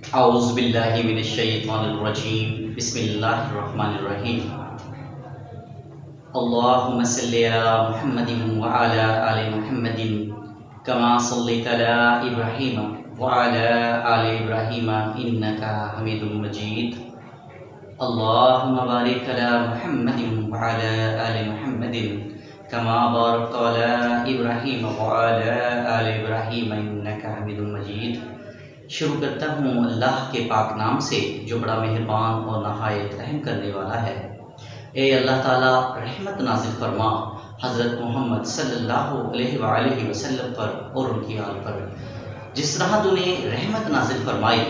औज़ुबिल्लाहि मिनश्शैतानिर्रजीम बिस्मिल्लाहिर्रहमानिर्रहीम। अल्लाहुम्मा सल्लि अला मुहम्मदिन व अला आलि मुहम्मदिन कमा सल्लैता अला इब्राहीम व अला आलि इब्राहीम इन्नका हमीदुम मजीद। अल्लाहुम्मा बारिक अला मुहम्मदिन व अला आलि मुहम्मदिन कमा बारकता अला इब्राहीम व अला आलि इब्राहीम इन्नका हमीदुम मजीद। शुरू करता हूँ अल्लाह के पाक नाम से जो बड़ा मेहरबान और नहायत रहम करने वाला है। ए अल्लाह ताला रहमत नाजिल फरमा हज़रत मोहम्मद सल्लल्लाहु अलैहि वसल्लम पर और उनकी आल पर, जिस तरह तूने रहमत नाजिल फरमाई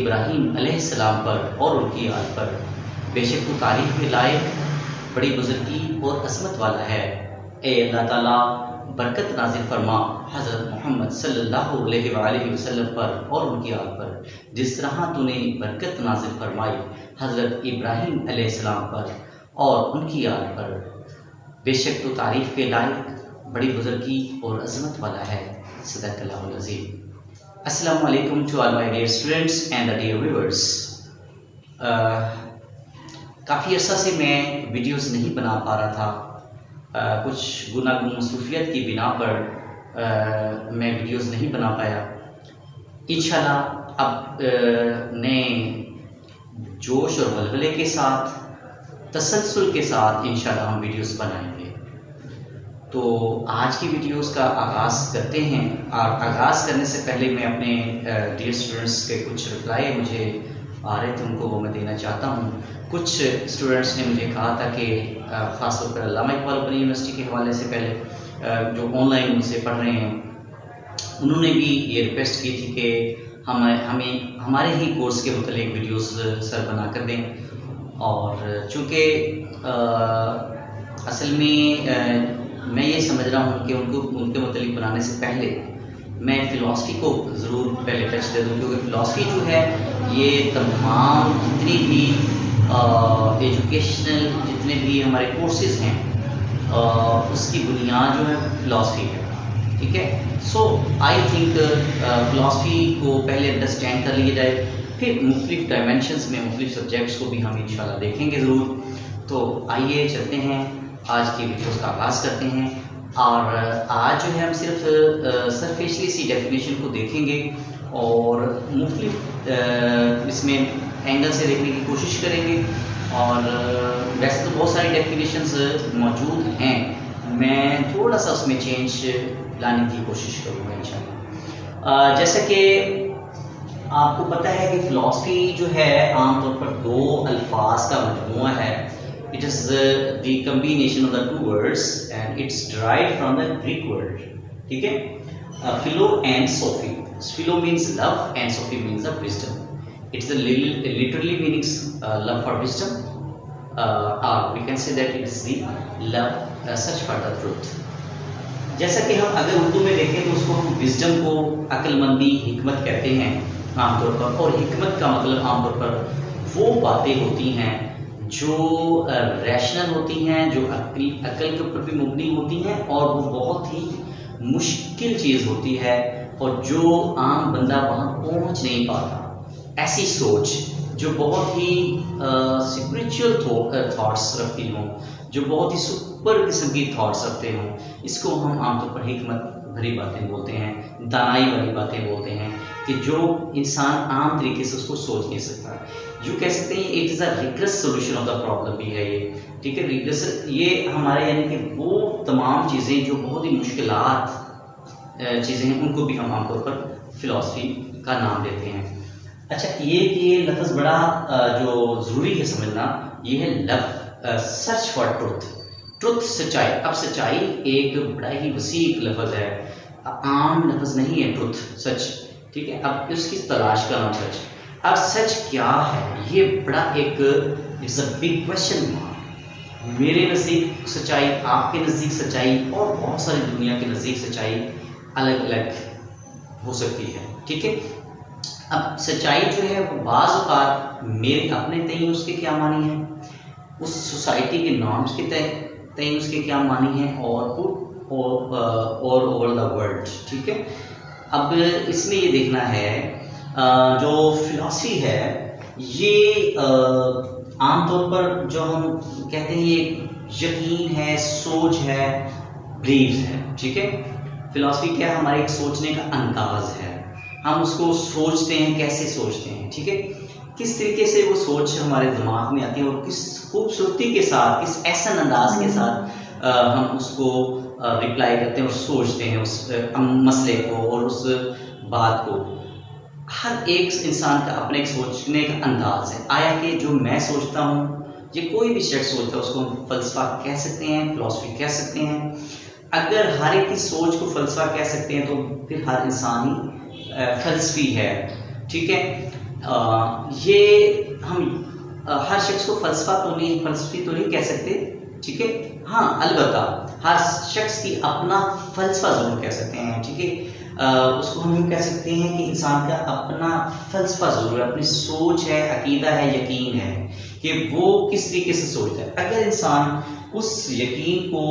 इब्राहीम अलैहिस्सलाम पर और उनकी आल पर। बेशक तू तारीफ के लायक, बड़ी बुजुर्गी और असमत वाला है। ए अल्लाह ताला बरकत नाजिल फरमा हज़रत मोहम्मद सल्लल्लाहु अलैहि वसल्लम पर और उनकी आल पर, जिस तरह तूने बरकत नाजिल फरमाई हज़रत इब्राहीम अलैहिस्सलाम पर और उनकी आल पर। बेशक तो तारीफ़ के लायक, बड़ी बुजुर्गी और अजमत वाला है। सदक़ल्लाहुल अज़ीम। अस्सलामु अलैकुम to all my dear students and the dear viewers. काफ़ी अर्सा से मैं वीडियोस नहीं बना पा रहा था। कुछ गुनागुन मसरूफियत की बिना पर मैं वीडियोस नहीं बना पाया। इंशाल्लाह अब नए जोश और बलबले के साथ, तसलसल के साथ इंशाल्लाह हम वीडियोस बनाएंगे। तो आज की वीडियोस का आगाज़ करते हैं। और आगाज़ करने से पहले मैं अपने डियर स्टूडेंट्स के कुछ रिप्लाई मुझे आ रहे थे, उनको वो मैं देना चाहता हूँ। कुछ स्टूडेंट्स ने मुझे कहा था कि ख़ासतौर पर अल्लामा इकबाल ओपन यूनिवर्सिटी के हवाले से पहले जो ऑनलाइन उनसे पढ़ रहे हैं, उन्होंने भी ये रिक्वेस्ट की थी कि हमें हमारे ही कोर्स के मुतालिक वीडियोस सर बना कर दें। और चूँकि असल में मैं ये समझ रहा हूँ कि उनके मुतालिक बनाने से पहले मैं फ़िलासफ़ी को ज़रूर पहले टच दे दूँ, क्योंकि फ़िलासफ़ी जो है ये तमाम जितनी भी एजुकेशनल जितने भी हमारे कोर्सेज़ हैं उसकी बुनियाद जो है फ़िलासफ़ी है। ठीक है। सो आई थिंक फ़िलासफ़ी को पहले अंडरस्टैंड कर लिया जाए, फिर मुख्तलिफ डायमेंशंस में मुख्तलिफ सब्जेक्ट्स को भी हम इंशाल्लाह देखेंगे ज़रूर। तो आइए चलते हैं, आज की वीडियोस का आगाज़ करते हैं। और आज जो है हम सिर्फ सरफेशली सी डेफिनेशन को देखेंगे और मुख्तलिफ इसमें एंगल से देखने की कोशिश करेंगे। और वैसे तो बहुत सारी डेफिनेशंस मौजूद हैं, मैं थोड़ा सा उसमें चेंज लाने की कोशिश करूँगा इंशाल्लाह। जैसा कि आपको पता है कि फ़िलासफ़ी जो है आमतौर पर दो अल्फाज का मजमूआ है। It is the combination of the two words and it's derived from the Greek word. ठीक है। Philo and Sophie. Philo means love and Sophie means the wisdom. It's the literally meanings love for wisdom, or we can say that it is the love search for the truth. जैसा कि हम अगर उर्दू में देखें तो उसको हम wisdom को अक्लमंदी, हिकमत कहते हैं आमतौर पर। और हिकमत का मतलब आमतौर पर वो बातें होती हैं जो रैशनल होती हैं, जो अक्ल के ऊपर भी मुबनी होती हैं और वो बहुत ही मुश्किल चीज़ होती है और जो आम बंदा वहाँ पहुँच नहीं पाता। ऐसी सोच जो बहुत ही स्पिरिचुअल थॉट्स रखती हों, जो बहुत ही सुपर किस्म की थॉट्स रखते हों, इसको हम आमतौर पर हिकमत भरी बातें बोलते हैं, दानाई वाली बातें बोलते हैं, कि जो इंसान आम तरीके से उसको सोच नहीं सकता। यूँ कह सकते हैं it is a rigorous solution of the problem भी है ये। ठीक है। रिग्रेस ये हमारे यानी कि वो तमाम चीज़ें जो बहुत ही मुश्किलात चीज़ें हैं, उनको भी हम आमतौर पर फ़िलासफ़ी का नाम देते हैं। अच्छा, ये लफ्ज़ बड़ा जो ज़रूरी है समझना, ये है love, search for truth. Truth सच्चाई। अब सच्चाई एक बड़ा ही वसीक लफ्ज़ है, आम लफ्ज़ नहीं है ट्रुथ, सच। ठीक है। अब उसकी तलाश का नाम सच। अब सच क्या है, ये बड़ा एक it's a big question mark. मेरे नज़दीक सच्चाई, आपके नज़दीक सच्चाई और बहुत सारी दुनिया के नज़दीक सच्चाई अलग अलग हो सकती है। ठीक है। अब सच्चाई जो है वो बाज़ औक़ात मेरे अपने तय उसके क्या मानी है, उस सोसाइटी के नॉर्म्स के तय उसके क्या मानी है, और ओवर द वर्ल्ड। ठीक है। अब इसमें ये देखना है जो फिलॉसफी है ये आमतौर पर जो हम कहते हैं ये यकीन है, सोच है, बिलीव्स है, ठीक है। फिलॉसफी क्या है? हमारे एक सोचने का अंदाज है, हम उसको सोचते हैं, कैसे सोचते हैं, ठीक है, किस तरीके से वो सोच हमारे दिमाग में आती है और किस खूबसूरती के साथ, किस ऐसा अंदाज के साथ हम उसको रिप्लाई करते हैं और सोचते हैं उस मसले को और उस बात को। हर एक इंसान का अपने एक सोचने का अंदाज है। आया कि जो मैं सोचता हूँ, ये कोई भी शख्स सोचता है, उसको हम फलसफा कह सकते हैं, फिलॉसफी कह सकते हैं। अगर हर एक की सोच को फलसफा कह सकते हैं तो फिर हर इंसान ही फलसफी है, ठीक है। ये हम हर शख्स को फलसफी तो नहीं कह सकते, ठीक है। हाँ, अलबत्ता हर शख्स की अपना फलसफा जरूर कह सकते हैं, ठीक है। उसको हम यूँ कह सकते हैं कि इंसान का अपना फलसफा जरूर है, अपनी सोच है, अकीदा है, यकीन है कि वो किस तरीके से सोचता है। अगर इंसान उस यकीन को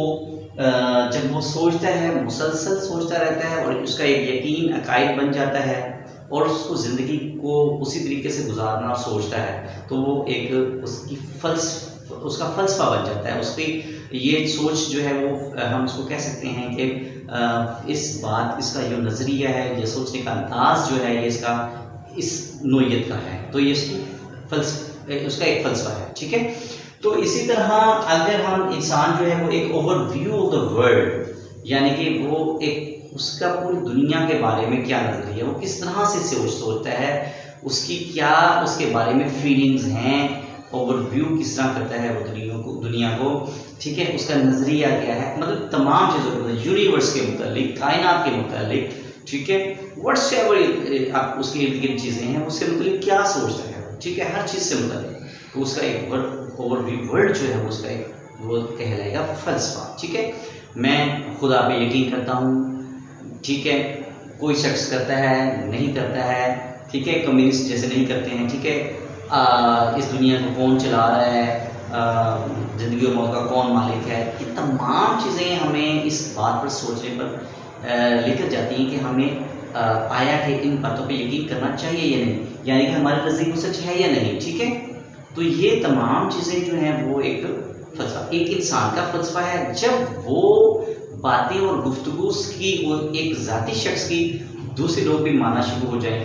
जब वो सोचता है, मुसलसल सोचता रहता है और उसका एक यकीन अकायद बन जाता है और उसको ज़िंदगी को उसी तरीके से गुजारना सोचता है, तो वो एक उसका फलसफा बन जाता है। उसकी ये सोच जो है वो हम उसको कह सकते हैं कि इसका जो नज़रिया है, ये सोचने का अंदाज जो है, ये इसका इस नोयत का है, तो ये उसका एक फलसफा है, ठीक है। तो इसी तरह अगर हम इंसान जो है वो एक ओवरव्यू ऑफ द वर्ल्ड, यानी कि वो एक उसका पूरी दुनिया के बारे में क्या नजरिया, वो किस तरह से सोचता है, उसकी क्या उसके बारे में फीलिंग्स हैं, ओवरव्यू किस तरह करता है वो दुनिया को, ठीक है, उसका नजरिया क्या है, मतलब तमाम चीज़ों के, यूनिवर्स के मुतालिक, कायनात के मुतालिक, ठीक है, व्हाट्सएवर आप उसके इर्द गिर्द चीज़ें हैं उससे मुतालिक क्या सोचता है, ठीक है, हर चीज़ से मुतालिक, तो उसका एक ओवरव्यू वर्ल्ड जो है उसका एक वो कहलाएगा फलसफा, ठीक है। मैं खुदा पे यकीन करता हूँ, ठीक है, कोई शख्स करता है, नहीं करता है, ठीक है, कम्युनिस्ट जैसे नहीं करते हैं, ठीक है, इस दुनिया को कौन चला रहा है, ज़िंदगी और मौत का कौन मालिक है, ये तमाम चीज़ें हमें इस बात पर सोचने पर लेकर जाती हैं कि हमें आया कि इन बातों पे यकीन करना चाहिए या नहीं, यानी कि हमारे नज़दीक वो सच है या नहीं, ठीक है। तो ये तमाम चीज़ें जो हैं वो एक फलसफा, एक इंसान का फलसफा है। जब वो बातें और गुफ्तगू की वो एक ज़ाती शख्स की दूसरे लोग भी मानना शुरू हो जाए,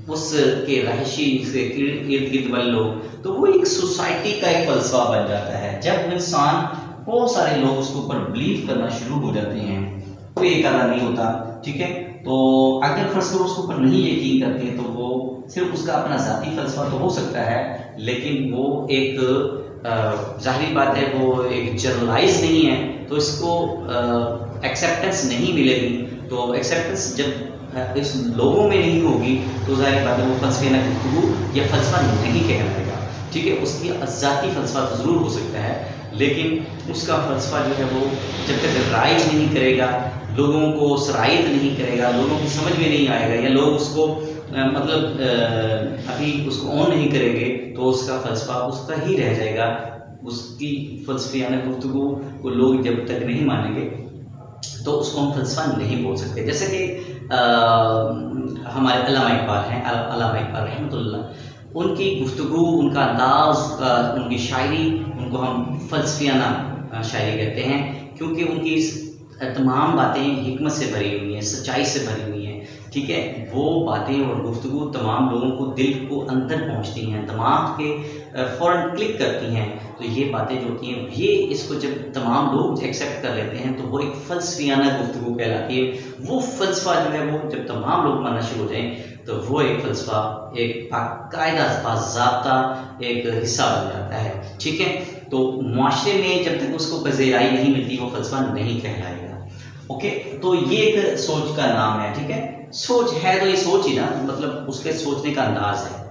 उसके रहायशी से इर्द गिर्द वाले लोग, तो वो एक सोसाइटी का एक फलसफा बन जाता है। जब इंसान बहुत सारे लोग उसके ऊपर बिलीव करना शुरू हो जाते हैं, कोई एक आधा नहीं होता, ठीक है। तो अगर फर्स्ट उसके ऊपर नहीं यकीन करते तो वो सिर्फ उसका अपना ज़ाती फलसफा तो हो सकता है, लेकिन वो एक जाहिर बात है वो एक जनरलाइज नहीं है, तो इसको एक्सेप्टेंस नहीं मिलेगी। तो एक्सेप्टेंस जब इस लोगों में नहीं होगी तो जाहिर बात है वो फलसफे गुफ्तगू या फलसफा नहीं कहलाएगा, ठीक है। उसकी ज़ाती फलसफा तो ज़रूर हो सकता है, लेकिन उसका फलसफा जो है वो जब तक राइज नहीं करेगा, लोगों को सरायत नहीं करेगा, लोगों की समझ में नहीं आएगा, या लोग उसको अभी उसको ऑन नहीं करेंगे, तो उसका फलसफा उसका ही रह जाएगा। उसकी फलसफियाना गुफ्तगू को लोग जब तक नहीं मानेंगे तो उसको हम फलसफा नहीं बोल सकते। जैसे कि हमारे अल्लामा इकबाल हैं, अल्लामा इकबाल रहमतुल्लाह, उनकी गुफ्तगू, उनका अंदाज, उनकी शायरी, उनको हम फलसफियाना शायरी कहते हैं, क्योंकि उनकी तमाम बातें हिकमत से भरी हुई हैं, सच्चाई से भरी हुई हैं, ठीक है। वो बातें और गुफ्तगू तमाम लोगों को दिल को अंदर पहुंचती हैं, दिमाग के फ़ौरन क्लिक करती हैं। तो ये बातें जो होती हैं, ये इसको जब तमाम लोग एक्सेप्ट कर लेते हैं तो वो एक फलसफियाना गुफ्तगू कहलाती है। वो फलसफा जो है वो जब तमाम लोग मानना शुरू हो जाएं तो वो एक फलसफा एक बाकायदा बाज़ाब्ता एक हिस्सा बन जाता है, ठीक है। तो मुआशरे में जब तक उसको पज़ीराई नहीं मिलती वो फलसफा नहीं कहलाएगा। ओके, तो ये एक सोच का नाम है, ठीक है। सोच है तो ये सोच ही ना, मतलब उसके सोचने का अंदाज है,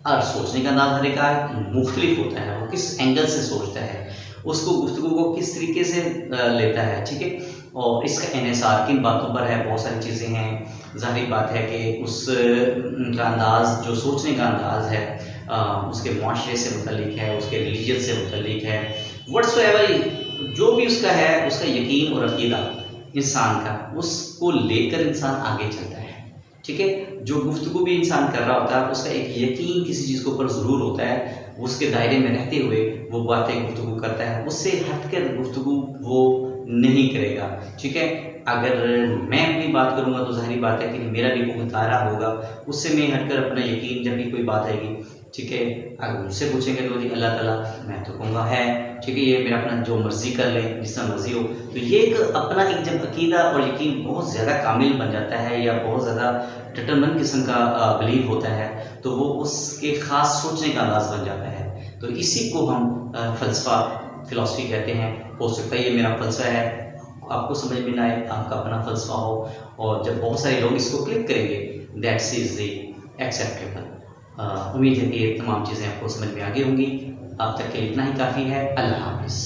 और सोचने का अंदाज हर एक का मुख्तलिफ होता है, वो किस एंगल से सोचता है, उसको गुफ्तगू को किस तरीके से लेता है, ठीक है। और इसका इन्हिसार किन बातों पर है, बहुत सारी चीज़ें हैं। जाहिर बात है कि उसका अंदाज, जो सोचने का अंदाज है, उसके मुआशरे से मुतल्लिक है, उसके रिलीजन से मुतल्लिक है, व्हाट्सएवर जो भी उसका है, उसका यकीन और अकीदा इंसान का, उसको लेकर इंसान आगे चलता है, ठीक है। जो गुफ्तगू भी इंसान कर रहा होता है उसका एक यकीन किसी चीज़ के ऊपर ज़रूर होता है, उसके दायरे में रहते हुए वो बातें गुफ्तगू करता है, उससे हटकर गुफ्तगू वो नहीं करेगा। ठीक है, अगर मैं अपनी बात करूंगा तो जाहिर बात है कि मेरा भी कोई दायरा होगा, उससे मैं हटकर अपना यकीन जब भी कोई बात आएगी, ठीक है, अगर मुझसे पूछेंगे तो जी अल्लाह ताला, मैं तो कहूँगा है, ठीक है, ये मेरा अपना जो मर्जी कर ले, जिसका मर्जी हो। तो ये एक अपना एक जब अकीदा और यकीन बहुत ज़्यादा कामिल बन जाता है या बहुत ज़्यादा डिटरमिन किस्म का बिलीव होता है, तो वो उसके ख़ास सोचने का अंदाज बन जाता है। तो इसी को हम फ़लसफ़ा, फ़िलॉसफी कहते हैं। हो सकता है ये मेरा फ़लसफ़ा है, आपको समझ में ना आए, आपका अपना फ़लसफ़ा हो, और जब बहुत सारे लोग इसको क्लिक करेंगे दैट्स इज़ द एक्सेप्टेबल। उम्मीद है कि ये तमाम चीज़ें आपको समझ में आ गई होंगी। अब तक के लिए इतना ही काफ़ी है। अल्लाह हाफ़िज़।